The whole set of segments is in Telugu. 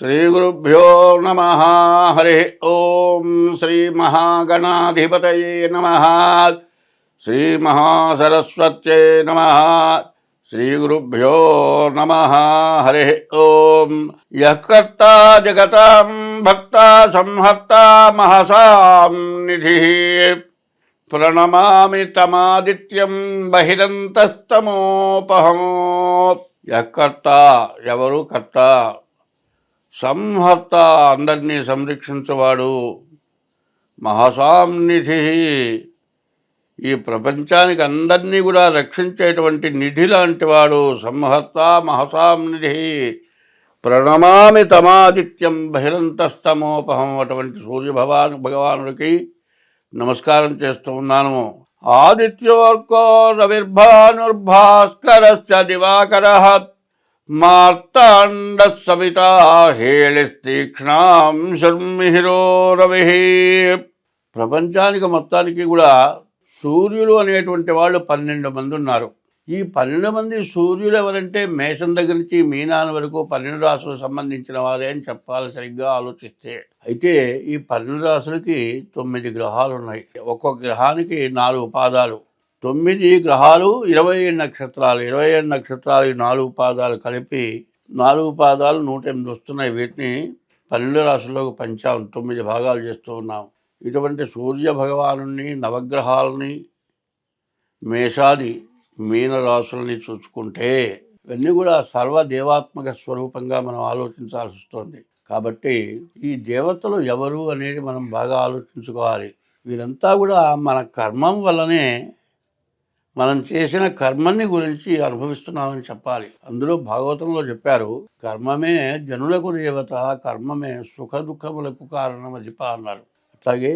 శ్రీగురుభ్యో నమ. హరి ఓం. శ్రీ మహాగణాధిపతయే నమ. శ్రీ మహాసరస్వత్యై నమ. శ్రీగురుభ్యో నమ. హరి ఓం. యః కర్తా జగతాం భక్తా సంహర్తా మహసాం నిధిః ప్రణమామి తమాదిత్యం బహిరంతస్తమోపహం. యః కర్తా, ఎవరు కర్త, సంహర్త, అందరినీ సంరక్షించేవాడు, మహాసాంనిధి, ఈ ప్రపంచానికి అందరినీ కూడా రక్షించేటువంటి నిధి లాంటి వాడు. సంహర్త మహసాంనిధి. ప్రణమామి తమాదిత్యం బహిరంతస్తమోపహం. అటువంటి భగవానుడికి నమస్కారం చేస్తూ ఉన్నాను. ఆదిత్యోర్కో రవిర్భానుర్భాస్కరశ్చ దివాకరః మార్తాండ సవితా హేళిస్తీక్ష్ణాం శర్మిహిరో రవి. ప్రపంచానికి మొత్తానికి కూడా సూర్యులు అనేటువంటి వాళ్ళు 12 మంది ఉన్నారు. ఈ 12 మంది సూర్యులు ఎవరంటే మేషం దగ్గర నుంచి మీనాల వరకు 12 రాసులకు సంబంధించిన వారే అని చెప్పాలి సరిగ్గా ఆలోచిస్తే. అయితే ఈ 12 రాసులకి 9 గ్రహాలు ఉన్నాయి. ఒక్కొక్క గ్రహానికి 4 పాదాలు. 9 గ్రహాలు, 27 నక్షత్రాలు. 27 నక్షత్రాలు, 4 పాదాలు కలిపి 4 పాదాలు 108 వస్తున్నాయి. వీటిని 12 రాశుల్లోకి పంచాం, 9 భాగాలు చేస్తూ ఉన్నాం. ఇటువంటి సూర్య భగవాను నవగ్రహాలని మేషాది మీన రాశులని చూసుకుంటే ఇవన్నీ కూడా సర్వదేవాత్మక స్వరూపంగా మనం ఆలోచించాల్సి వస్తుంది. కాబట్టి ఈ దేవతలు ఎవరు అనేది మనం బాగా ఆలోచించుకోవాలి. వీరంతా కూడా మన కర్మం వల్లనే, మనం చేసిన కర్మని గురించి అనుభవిస్తున్నామని చెప్పాలి. అందులో భాగవతంలో చెప్పారు, కర్మమే జనులకు దేవత, కర్మమే సుఖ దుఃఖములకు కారణమధిప అన్నారు. అట్లాగే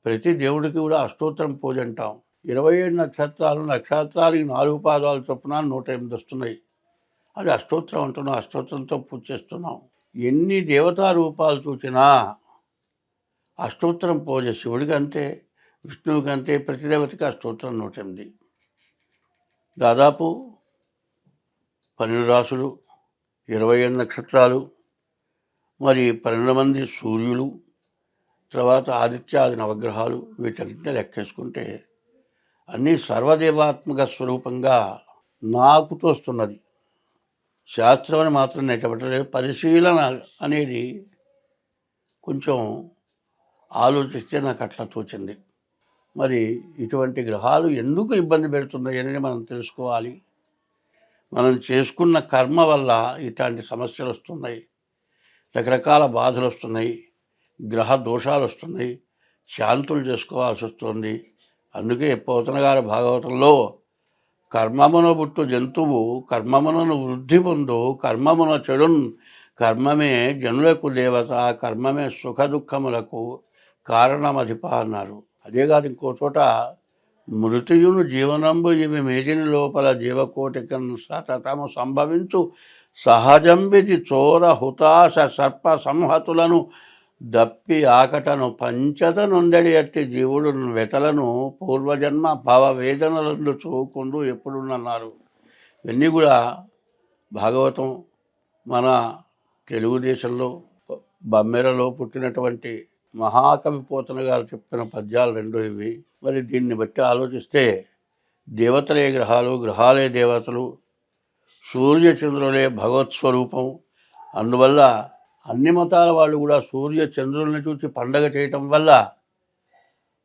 ప్రతి దేవుడికి కూడా అష్టోత్తరం పూజ అంటాం. 27 నక్షత్రాలు, నక్షత్రానికి 4 పాదాలు చొప్పున 108 వస్తున్నాయి. అది అష్టోత్తరం అంటున్నాం. అష్టోత్తరంతో పూజ చేస్తున్నాం. ఎన్ని దేవతా రూపాలు చూసినా అష్టోత్తరం పూజ. శివుడికి అంతే, విష్ణువుకి అంతే, ప్రతి దేవతకి అష్టోత్తరం 108. దాదాపు 12 రాసులు, 27 నక్షత్రాలు, మరి 12 మంది సూర్యులు, తర్వాత ఆదిత్యాది నవగ్రహాలు, వీటన్నింటినీ లెక్కేసుకుంటే అన్నీ సర్వదేవాత్మక స్వరూపంగా నాకు తోస్తున్నది. శాస్త్రం అని మాత్రం నేర్చబట్టలేదు. పరిశీలన అనేది కొంచెం ఆలోచిస్తే నాకు అట్లా తోచింది. మరి ఇటువంటి గ్రహాలు ఎందుకు ఇబ్బంది పెడుతున్నాయని మనం తెలుసుకోవాలి. మనం చేసుకున్న కర్మ వల్ల ఇట్లాంటి సమస్యలు వస్తున్నాయి, రకరకాల బాధలు వస్తున్నాయి, గ్రహ దోషాలు వస్తున్నాయి, శాంతులు చేసుకోవాల్సి వస్తుంది. అందుకే పోతన గారి భాగవతంలో కర్మమున పుట్టు జంతువు కర్మమునను వృద్ధి పొందు, కర్మమున చెడున్ కర్మమే జనులకు దేవత, కర్మమే సుఖ దుఃఖములకు కారణమధిప అన్నారు. అదేకాదు ఇంకో చోట, మృతియును జీవనంబు ఇవి మేజిని లోపల జీవకోటికను సతతము సంభవించు సహజంబిది చోర హుతాశ సర్ప సంహతులను దప్పి ఆకటను పంచత నొందడి అట్టి జీవుడు వెతలను పూర్వజన్మ భవవేదనలను చూకుండు ఎప్పుడున్నారు. ఇవన్నీ కూడా భాగవతం మన తెలుగుదేశంలో బమ్మెరలో పుట్టినటువంటి మహాకవి పోతన గారు చెప్పిన పద్యాలు 2 ఇవి. మరి దీన్ని బట్టి ఆలోచిస్తే దేవతలే గ్రహాలు, గ్రహాలే దేవతలు, సూర్యచంద్రులే భగవత్స్వరూపం. అందువల్ల అన్ని మతాల వాళ్ళు కూడా సూర్య చంద్రుల్ని చూసి పండగ చేయటం వల్ల,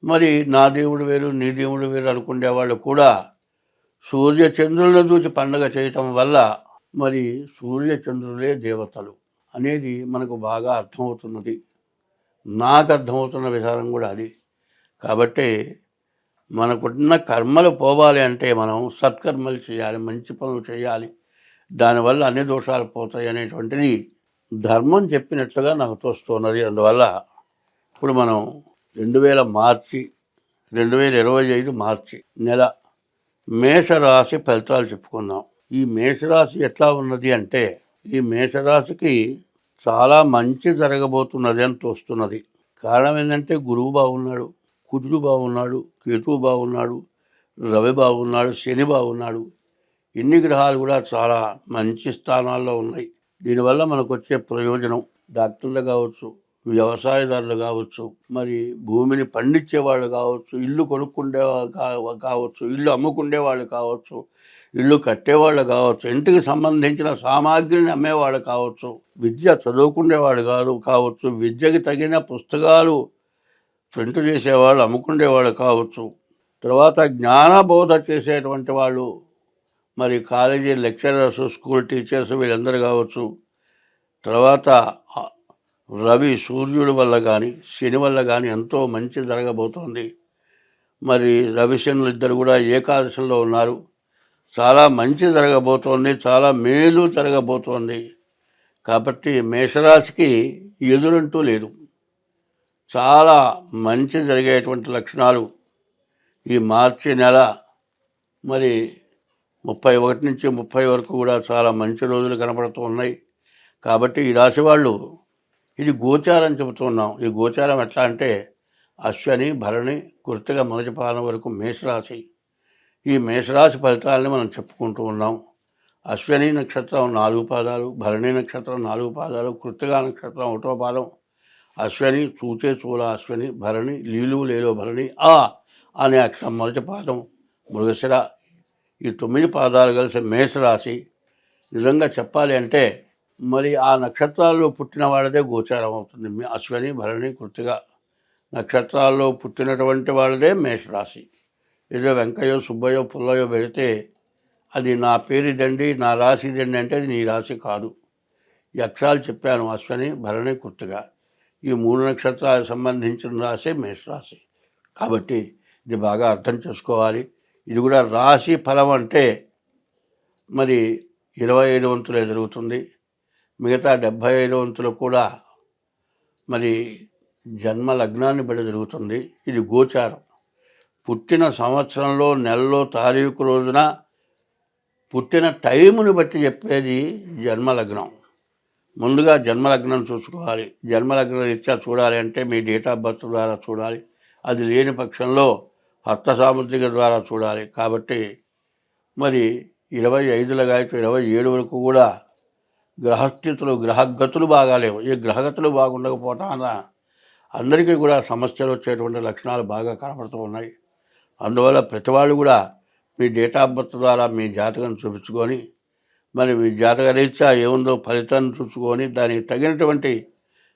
మరి నా దేవుడు వేరు నీ దేవుడు వేరు అనుకునే వాళ్ళు కూడా సూర్య చంద్రులను చూసి పండగ చేయటం వల్ల మరి సూర్య చంద్రులే దేవతలు అనేది మనకు బాగా అర్థమవుతున్నది. నాకు అర్థమవుతున్న విధానం కూడా అది. కాబట్టి మనకున్న కర్మలు పోవాలి అంటే మనం సత్కర్మలు చేయాలి, మంచి పనులు చేయాలి. దానివల్ల అన్ని దోషాలు పోతాయి అనేటువంటిది ధర్మం చెప్పినట్లుగా నాకు తోస్తున్నది. అందువల్ల ఇప్పుడు మనం 2025 మార్చి నెల మేషరాశి ఫలితాలు చెప్పుకుందాం. ఈ మేషరాశి ఎట్లా ఉన్నది అంటే, ఈ మేషరాశికి చాలా మంచి జరగబోతున్నది అని తోస్తున్నది. కారణం ఏంటంటే గురువు బాగున్నాడు, కుజుడు బాగున్నాడు, కేతువు బాగున్నాడు, రవి బాగున్నాడు, శని బాగున్నాడు. ఇన్ని గ్రహాలు కూడా చాలా మంచి స్థానాల్లో ఉన్నాయి. దీనివల్ల మనకు వచ్చే ప్రయోజనం, డాక్టర్లు కావచ్చు, వ్యవసాయదారులు కావచ్చు, మరి భూమిని పండించే వాళ్ళు కావచ్చు, ఇల్లు కొనుక్కుండే కావచ్చు, ఇల్లు అమ్ముకుండే వాళ్ళు కావచ్చు, ఇల్లు కట్టేవాళ్ళు కావచ్చు, ఇంటికి సంబంధించిన సామాగ్రిని అమ్మేవాళ్ళు కావచ్చు, విద్య చదువుకునేవాడు కావచ్చు, విద్యకి తగిన పుస్తకాలు ప్రింట్ చేసేవాళ్ళు అమ్ముకునేవాళ్ళు కావచ్చు, తర్వాత జ్ఞానబోధ చేసేటువంటి వాళ్ళు, మరి కాలేజీ లెక్చరర్స్, స్కూల్ టీచర్స్ వీళ్ళందరూ కావచ్చు. తర్వాత రవి సూర్యుడి వల్ల కానీ శని వల్ల కానీ ఎంతో మంచి జరగబోతోంది. మరి రవి శనులు ఇద్దరు కూడా ఏకాదశంలో ఉన్నారు. చాలా మంచి జరగబోతోంది, చాలా మేలు జరగబోతోంది. కాబట్టి మేషరాశికి ఎదురంటూ లేదు. చాలా మంచి జరిగేటువంటి లక్షణాలు ఈ మార్చి నెల మరి 31 నుంచి 30 వరకు కూడా చాలా మంచి రోజులు కనపడుతూ ఉన్నాయి. కాబట్టి ఈ రాశి వాళ్ళు, ఇది గోచారం చెబుతున్నాం. ఈ గోచారం ఎట్లా అంటే అశ్వని, భరణి, కృత్తిక మొదటి పాదం వరకు మేషరాశి. ఈ మేషరాశి ఫలితాలని మనం చెప్పుకుంటూ ఉన్నాం. అశ్వని నక్షత్రం 4 పాదాలు, భరణి నక్షత్రం 4 పాదాలు, కృత్తిక నక్షత్రం 1వ పాదం. అశ్వని చూచే చూల అశ్వని, భరణి లీలు లేలో భరణి, ఆ అనే అక్షరం మొదటి పాదం, మృగశిర. ఈ 9 పాదాలు కలిసి మేషరాశి. నిజంగా చెప్పాలి అంటే మరి ఆ నక్షత్రాల్లో పుట్టిన వాళ్ళదే గోచారం అవుతుంది. అశ్వని, భరణి, కృత్తిక నక్షత్రాల్లో పుట్టినటువంటి వాళ్ళదే మేషరాశి. ఏదో వెంకయ్యో, సుబ్బయ్యో, పుల్లయ్యో పెడితే అది నా పేరు దండి, నా రాశి దండి అంటే అది నీ రాశి కాదు. ఈ అక్షరాలు చెప్పాను, అశ్వని, భరణి, కృత్తిక. ఈ 3 నక్షత్రాలకు సంబంధించిన రాశి మేషరాశి. కాబట్టి ఇది బాగా అర్థం చేసుకోవాలి. ఇది కూడా రాశి ఫలం అంటే మరి 25 వంతులే జరుగుతుంది. మిగతా 75 వంతులు కూడా మరి జన్మ లగ్నాన్ని బట్టి జరుగుతుంది. ఇది గోచారం. పుట్టిన సంవత్సరంలో, నెలలో, తారీఖు రోజున పుట్టిన టైముని బట్టి చెప్పేది జన్మలగ్నం. ముందుగా జన్మలగ్నం చూసుకోవాలి. జన్మలగ్నం రీత్యా చూడాలి అంటే మీ డేట్ ఆఫ్ బర్త్ ద్వారా చూడాలి. అది లేని పక్షంలో హస్త సాముద్రిక ద్వారా చూడాలి. కాబట్టి మరి 25 గాయకు 27 వరకు కూడా గ్రహస్థితులు, గ్రహగతులు బాగాలేవు. ఈ గ్రహగతులు బాగుండకపోవటం వల్ల అందరికీ కూడా సమస్యలు వచ్చేటువంటి లక్షణాలు బాగా కనపడుతూ ఉన్నాయి. అందువల్ల ప్రతి వాళ్ళు కూడా మీ డేట్ ఆఫ్ బర్త్ ద్వారా మీ జాతకం చూపించుకొని మరి మీ జాతక రీత్యా ఏముందో ఫలితాన్ని చూసుకొని దానికి తగినటువంటి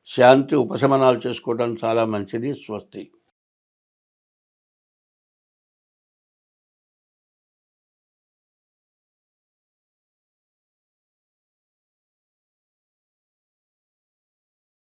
శాంతి ఉపశమనాలు చేసుకోవడం చాలా మంచిది. స్వస్తి.